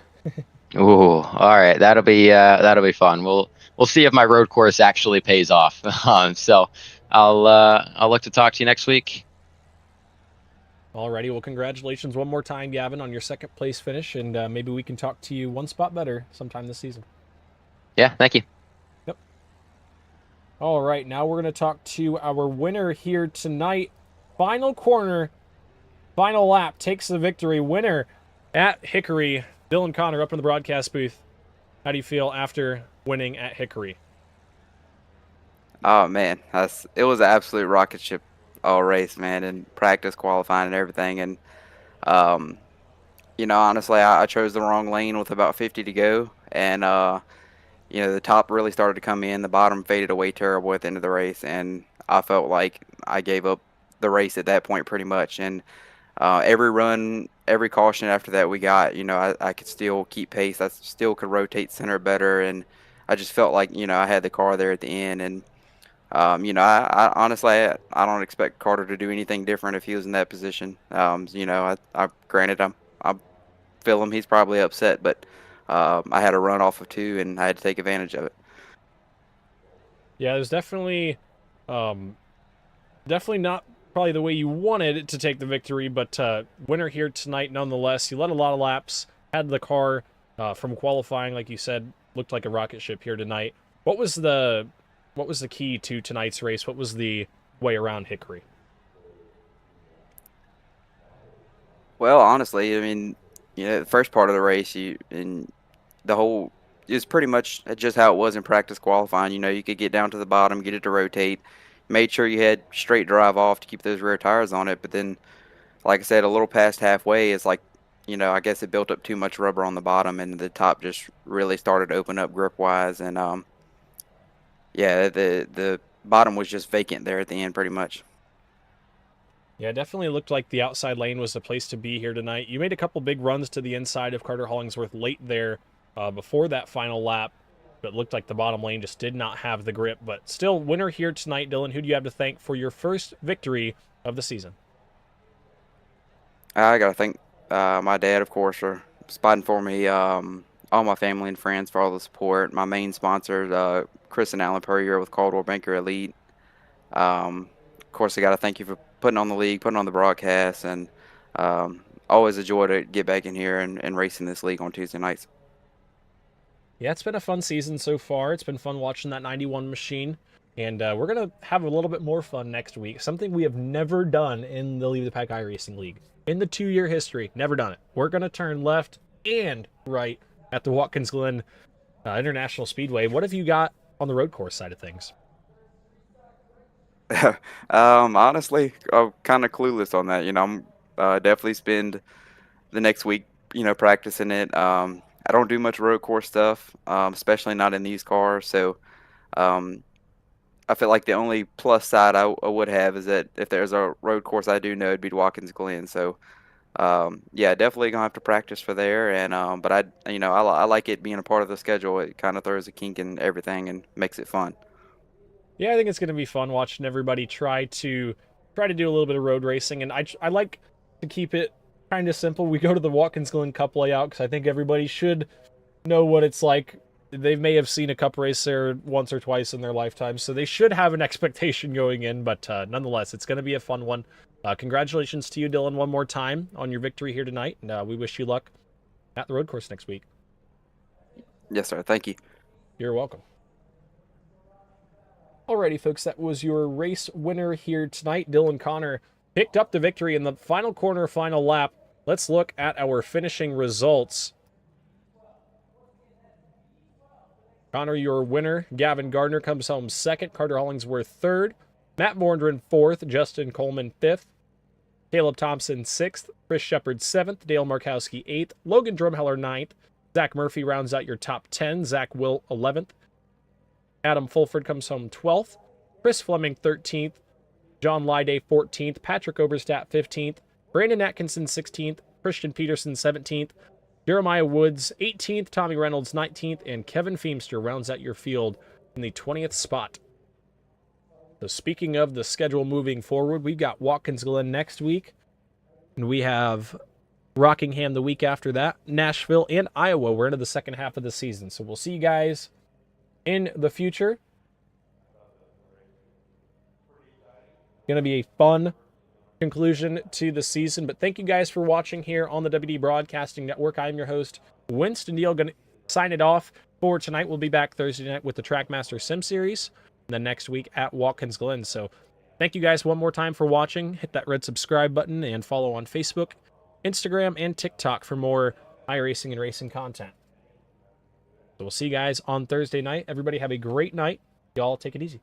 Ooh, all right, that'll be fun. We'll see if my road course actually pays off. So I'll look to talk to you next week. Alrighty, well, congratulations one more time, Gavin, on your 2nd place finish, and maybe we can talk to you one spot better sometime this season. Yeah, thank you. Yep. All right, now we're going to talk to our winner here tonight. Final corner, final lap, takes the victory. Winner at Hickory, Dylan Connor up in the broadcast booth. How do you feel after winning at Hickory? Oh man, it was an absolute rocket ship all race, man, and practice, qualifying, and everything. And honestly, I chose the wrong lane with about 50 to go, and the top really started to come in, the bottom faded away terrible at the end of the race, and I felt like I gave up the race at that point pretty much. And every run, every caution after that we got, I could still keep pace. I still could rotate center better, and I just felt like, I had the car there at the end. And, I honestly, I don't expect Carter to do anything different if he was in that position. Granted, I feel him. He's probably upset, but I had a run off of 2, and I had to take advantage of it. Yeah, it was definitely not probably the way you wanted it to take the victory, but winner here tonight nonetheless. You led a lot of laps, had the car from qualifying, like you said, looked like a rocket ship here tonight. What was the key to tonight's race? What was the way around Hickory? Well, honestly, I mean, the first part of the race, is pretty much just how it was in practice qualifying. You could get down to the bottom, get it to rotate, made sure you had straight drive off to keep those rear tires on it. But then, like I said, a little past halfway, it's like, I guess it built up too much rubber on the bottom, and the top just really started to open up grip wise. And yeah, the bottom was just vacant there at the end, pretty much. Yeah, it definitely looked like the outside lane was the place to be here tonight. You made a couple big runs to the inside of Carter Hollingsworth late there before that final lap, but it looked like the bottom lane just did not have the grip. But still, winner here tonight. Dylan, who do you have to thank for your first victory of the season? I got to thank my dad, of course, for spotting for me, all my family and friends for all the support, my main sponsors, Chris and Alan Purrier with Caldwell Banker Elite. Of course, I got to thank you for putting on the league, putting on the broadcast, and always a joy to get back in here and race in this league on Tuesday nights. Yeah, it's been a fun season so far. It's been fun watching that 91 machine, and we're going to have a little bit more fun next week, something we have never done in the Leave the Pack iRacing League. In the 2-year history, never done it. We're going to turn left and right at the Watkins Glen International Speedway. What have you got on the road course side of things? Honestly, I'm kind of clueless on that. I'm definitely spend the next week, practicing it. I don't do much road course stuff, especially not in these cars. So I feel like the only plus side I would have is that if there's a road course I do know, it'd be Watkins Glen. So yeah, definitely gonna have to practice for there. And but I like it being a part of the schedule. It kind of throws a kink in everything and makes it fun. Yeah, I think it's going to be fun watching everybody try to do a little bit of road racing, and I like to keep it kind of simple. We go to the Watkins Glen Cup layout because I think everybody should know what it's like. They may have seen a cup race there once or twice in their lifetime, so they should have an expectation going in, but nonetheless, it's going to be a fun one. Congratulations to you, Dylan, one more time on your victory here tonight, and we wish you luck at the road course next week. Yes, sir. Thank you. You're welcome. Alrighty, folks, that was your race winner here tonight. Dylan Connor picked up the victory in the final corner, final lap. Let's look at our finishing results. Connor, your winner. Gavin Gardner comes home second. Carter Hollingsworth third. Matt Bordrin fourth. Justin Coleman fifth. Caleb Thompson 6th, Chris Shepard 7th, Dale Markowski 8th, Logan Drumheller 9th, Zach Murphy rounds out your top 10, Zach Will 11th, Adam Fulford comes home 12th, Chris Fleming 13th, John Lyday 14th, Patrick Oberstadt 15th, Brandon Atkinson 16th, Christian Peterson 17th, Jeremiah Woods 18th, Tommy Reynolds 19th, and Kevin Feemster rounds out your field in the 20th spot. So speaking of the schedule moving forward, we've got Watkins Glen next week, and we have Rockingham the week after that, Nashville, and Iowa. We're into the second half of the season, so we'll see you guys in the future. Going to be a fun conclusion to the season, but thank you guys for watching here on the WD Broadcasting Network. I'm your host, Winston Neal. Going to sign it off for tonight. We'll be back Thursday night with the Trackmaster Sim Series, and then next week at Watkins Glen. So thank you guys one more time for watching. Hit that red subscribe button and follow on Facebook, Instagram, and TikTok for more iRacing and racing content. So we'll see you guys on Thursday night. Everybody have a great night. Y'all take it easy.